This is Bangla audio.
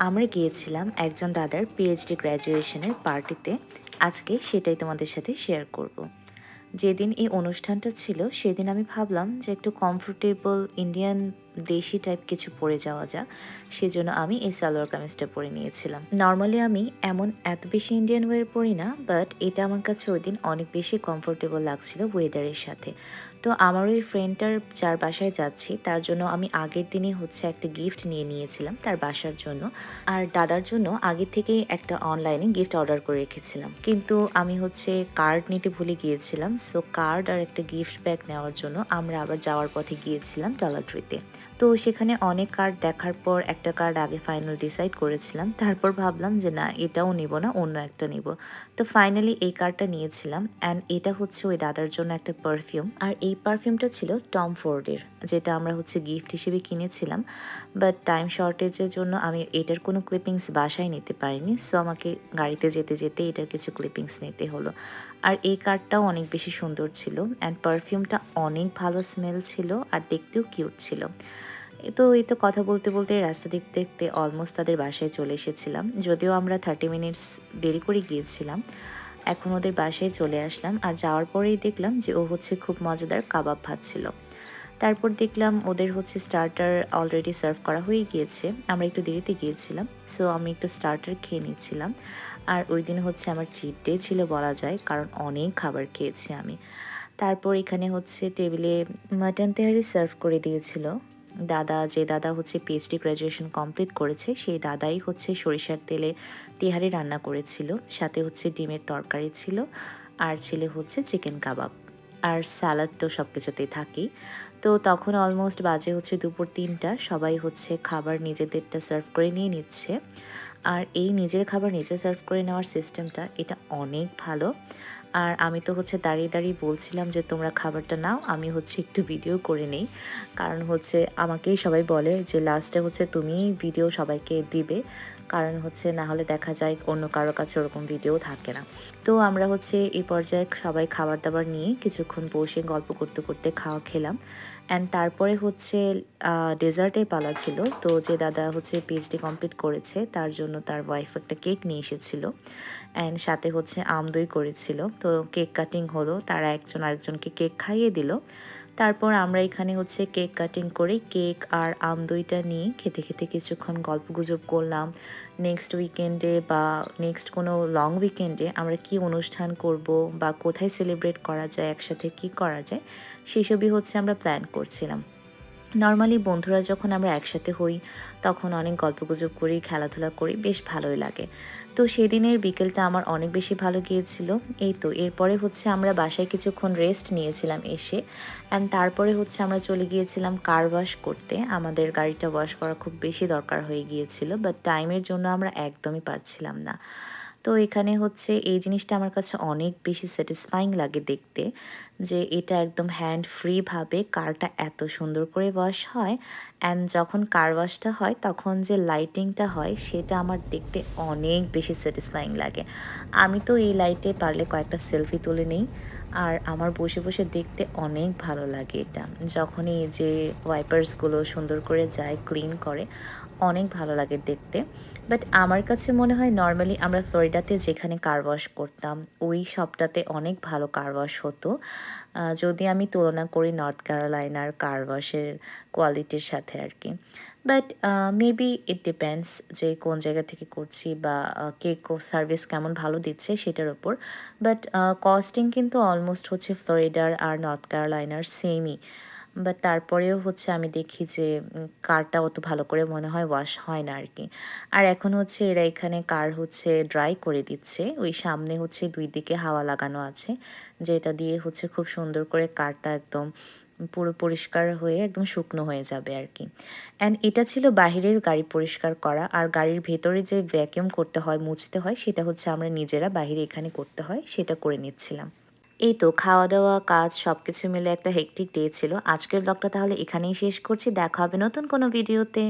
আমরা গিয়েছিলাম একজন দাদার পিএইচডি গ্র্যাজুয়েশনের পার্টিতে। আজকে সেটাই তোমাদের সাথে শেয়ার করব। যেদিন এই অনুষ্ঠানটা ছিল সেদিন আমি ভাবলাম যে একটু কমফোর্টেবল ইন্ডিয়ান দেশি টাইপ কিছু পরে যাওয়া যাক। সেজন্য আমি এই সালোয়ার কামিজটা পরে নিয়েছিলাম। নর্মালি আমি এমন এত বেশি ইন্ডিয়ান ওয়্যার পরি না, বাট এটা আমার কাছে ওই দিন অনেক বেশি কমফোর্টেবল লাগছিল ওয়েদারের সাথে। তো আমার ওই ফ্রেন্ডটার যার বাসায় যাচ্ছি তার জন্য আমি আগের দিনই হচ্ছে একটা গিফট নিয়ে নিয়েছিলাম তার বাসার জন্য। আর দাদার জন্য আগে থেকেই একটা অনলাইনে গিফট অর্ডার করে রেখেছিলাম, কিন্তু আমি হচ্ছে কার্ড নিতে ভুলে গিয়েছিলাম। সো কার্ড আর একটা গিফট ব্যাগ নেওয়ার জন্য আমরা আবার যাওয়ার পথে গিয়েছিলাম ডলার ট্রিতে। তো সেখানে অনেক কার্ড দেখার পর একটা কার্ড আগে ফাইনাল ডিসাইড করেছিলাম, তারপর ভাবলাম যে না এটাও নিব না, অন্য একটা নিব। তো ফাইনালি এই কার্ডটা নিয়েছিলাম। অ্যান্ড এটা হচ্ছে ওই দাদার জন্য একটা পারফিউম, আর এই পারফিউমটা ছিল টম ফোর্ডের, যেটা আমরা হচ্ছে গিফট হিসেবে কিনেছিলাম। বাট টাইম শর্টেজের জন্য আমি এটার কোনো ক্লিপিংস বাসায় নিতে পারিনি, সো আমাকে গাড়িতে যেতে যেতে এটার কিছু ক্লিপিংস নিতে হলো। আর এই কার্ডটাও অনেক বেশি সুন্দর ছিল, অ্যান্ড পারফিউমটা অনেক ভালো স্মেল ছিল আর দেখতেও কিউট ছিল। এই তো কথা বলতে বলতে রাস্তা দেখতে দেখতে অলমোস্ট তাদের বাসায় চলে এসেছিলাম, যদিও আমরা 30 মিনিটস দেরি করে গিয়েছিলাম। এখন ওদের বাসায় চলে আসলাম, আর যাওয়ার পরেই দেখলাম যে ও হচ্ছে খুব মজাদার কাবাব ভাজছিল। তারপর দেখলাম ওদের হচ্ছে স্টার্টার অলরেডি সার্ভ করা হয়ে গিয়েছে, আমরা একটু দেরিতে গিয়েছিলাম, সো আমি একটু স্টার্টার খেয়ে নিচ্ছিলাম। আর ওই দিন হচ্ছে আমার চিট ডে ছিল বলা যায়, কারণ অনেক খাবার খেয়েছি আমি। তারপর এখানে হচ্ছে টেবিলে মাটন তেহারি সার্ভ করে দিয়েছিল। যে দাদা হচ্ছে পিএইচডি গ্র্যাজুয়েশন কমপ্লিট করেছে সেই দাদাই হচ্ছে সরিষার তেলে তেহারি রান্না করেছিল, সাথে হচ্ছে ডিমের তরকারি ছিল, আর ছিল হচ্ছে চিকেন কাবাব। আর স্যালাড তো সব কিছুতেই থাকেই। তো তখন অলমোস্ট বাজে হচ্ছে দুপুর 3টা, সবাই হচ্ছে খাবার নিজেদেরটা সার্ভ করে নিয়ে নিচ্ছে। আর এই নিজের খাবার নিজে সার্ভ করে নেওয়ার সিস্টেমটা এটা অনেক ভালো। আর আমি তো হচ্ছে দাঁড়িয়ে দাঁড়িয়ে বলছিলাম যে তোমরা খাবারটা নাও, আমি হচ্ছে একটু ভিডিও করে নেই। কারণ হচ্ছে আমাকেই সবাই বলে যে লাস্টে হচ্ছে তুমি ভিডিও সবাইকে দিবে, কারণ হচ্ছে না হলে দেখা যায় অন্য কারো কাছে ওরকম ভিডিও থাকে না। তো আমরা হচ্ছে এই পর্যায়ে সবাই খাবার দাবার নিয়ে কিছুক্ষণ বসে গল্প করতে করতে খাওয়া খেলাম। অ্যান্ড তারপরে হচ্ছে ডেজার্টের পালা ছিল। তো যে দাদা হচ্ছে পিএইচডি কমপ্লিট করেছে তার জন্য তার ওয়াইফ একটা কেক নিয়ে এসেছিলো, অ্যান্ড সাথে হচ্ছে আম দই করেছিল। তো কেক কাটিং হলো, তারা একজন আরেকজনকে কেক খাইয়ে দিল। তারপর আমরা এখানে হচ্ছে কেক কাটিং করে কেক আর আম দইটা নিয়ে খেতে খেতে কিছুক্ষণ গল্পগুজব করলাম। নেক্সট উইকেন্ডে বা নেক্সট কোনো লং উইকেন্ডে আমরা কি অনুষ্ঠান করব বা কোথায় সেলিব্রেট করা যায়, একসাথে কি করা যায়, সেসবই হচ্ছে আমরা প্ল্যান করছিলাম। নর্মালি বন্ধুরা যখন আমরা একসাথে হই তখন অনেক গল্পগুজব করি, খেলাধুলা করি, বেশ ভালোই লাগে। তো সেদিনের বিকেলটা আমার অনেক বেশি ভালো গিয়েছিল। এই তো এরপরে হচ্ছে আমরা বাসায় কিছুক্ষণ রেস্ট নিয়েছিলাম এসে, অ্যান্ড তারপরে হচ্ছে আমরা চলে গিয়েছিলাম কার ওয়াশ করতে। আমাদের গাড়িটা ওয়াশ করা খুব বেশি দরকার হয়ে গিয়েছিল, বাট টাইমের জন্য আমরা একদমই পারছিলাম না। তো এখানে হচ্ছে এই জিনিসটা আমার কাছে অনেক বেশি স্যাটিসফাইং লাগে দেখতে, যে এটা একদম হ্যান্ড ফ্রিভাবে কারটা এত সুন্দর করে ওয়াশ হয়। অ্যান্ড যখন কার ওয়াশটা হয় তখন যে লাইটিংটা হয় সেটা আমার দেখতে অনেক বেশি স্যাটিসফাইং লাগে। আমি তো এই লাইটে পারলে কয়েকটা সেলফি তুলে নিই। আর আমার বসে বসে দেখতে অনেক ভালো লাগে এটা, যখনই এই যে ওয়াইপার্সগুলো সুন্দর করে যায় ক্লিন করে, অনেক ভালো লাগে দেখতে। বাট আমার কাছে মনে হয় নর্মালি আমরা ফ্লোরিডাতে যেখানে কার ওয়াশ করতাম ওই শপটাতে অনেক ভালো কার ওয়াশ হতো, যদি আমি তুলনা করি নর্থ ক্যারোলাইনার কার ওয়াশের কোয়ালিটির সাথে আর কি। বাট মেবি ইট ডিপেন্ডস যে কোন জায়গা থেকে করছি বা কে সার্ভিস কেমন ভালো দিচ্ছে সেটার ওপর। বাট কস্টিং কিন্তু অলমোস্ট হচ্ছে ফ্লোরিডার আর নর্থ ক্যারোলাইনার সেমই। বাট তারপরেও হচ্ছে আমি দেখি যে কারটা অত ভালো করে মনে হয় ওয়াশ হয় না আর কি। আর এখন হচ্ছে এরা এখানে কার হচ্ছে ড্রাই করে দিচ্ছে, ওই সামনে হচ্ছে 2 দিকে হাওয়া লাগানো আছে, যেটা দিয়ে হচ্ছে খুব সুন্দর করে কারটা একদম পুরো পরিষ্কার হয়ে একদম শুকনো হয়ে যাবে আর কি। অ্যান্ড এটা ছিল বাহিরের গাড়ি পরিষ্কার করা, আর গাড়ির ভেতরে যে ভ্যাকিউম করতে হয়, মুছতে হয়, সেটা হচ্ছে আমরা নিজেরা বাহিরে এখানে করতে হয়, সেটা করে নিচ্ছিলাম। এই তো খাওয়া-দাওয়া, কাজ সবকিছু মিলে একটা হেক্টিক ডে ছিল। আজকের ব্লগটা তাহলে এখানেই শেষ করছি। দেখা হবে নতুন কোনো ভিডিওতে।